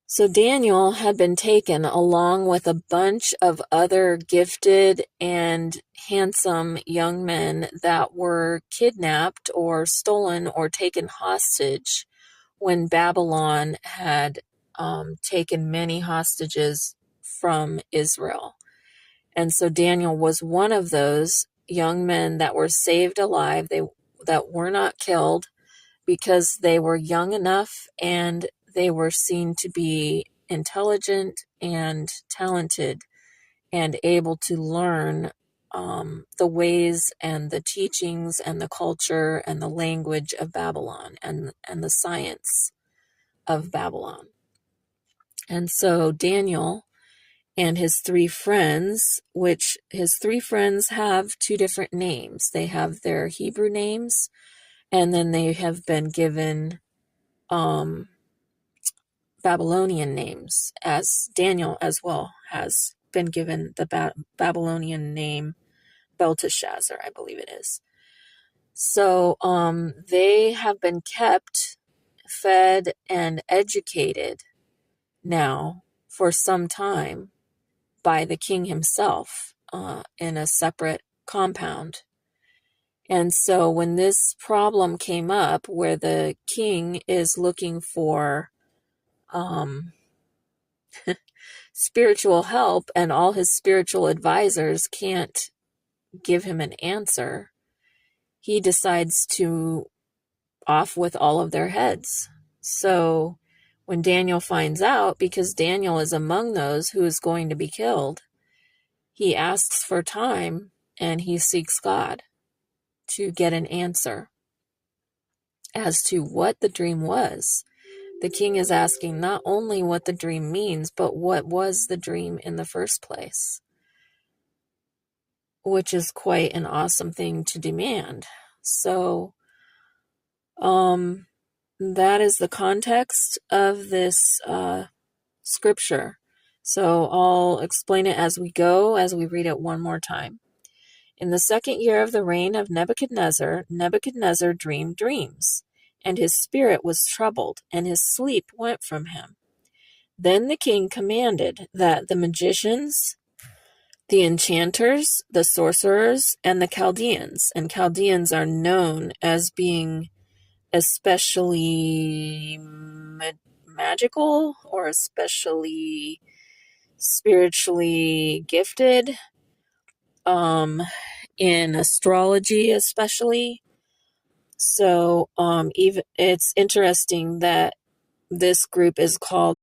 So Daniel had been taken along with a bunch of other gifted and handsome young men that were kidnapped or stolen or taken hostage when Babylon had taken many hostages from Israel. And so Daniel was one of those young men that were saved alive, that were not killed, because they were young enough and they were seen to be intelligent and talented and able to learn the ways and the teachings and the culture and the language of Babylon and the science of Babylon. And so Daniel and his three friends, which his three friends have two different names. They have their Hebrew names, and then they have been given Babylonian names, as Daniel as well has been given the Babylonian name Belteshazzar, I believe it is. So they have been kept, fed, and educated now for some time by the king himself in a separate compound. And so when this problem came up where the king is looking for spiritual help and all his spiritual advisors can't give him an answer, he decides to off with all of their heads. So when Daniel finds out, because Daniel is among those who is going to be killed, he asks for time and he seeks God to get an answer as to what the dream was. The king is asking not only what the dream means, but what was the dream in the first place, which is quite an awesome thing to demand. So, that is the context of this scripture. So I'll explain it as we go, as we read it one more time. In the 2nd year of the reign of Nebuchadnezzar, Nebuchadnezzar dreamed dreams, and his spirit was troubled, and his sleep went from him. Then the king commanded that the magicians, the enchanters, the sorcerers, and the Chaldeans, and Chaldeans are known as being especially magical or especially spiritually gifted, in astrology especially. So even it's interesting that this group is called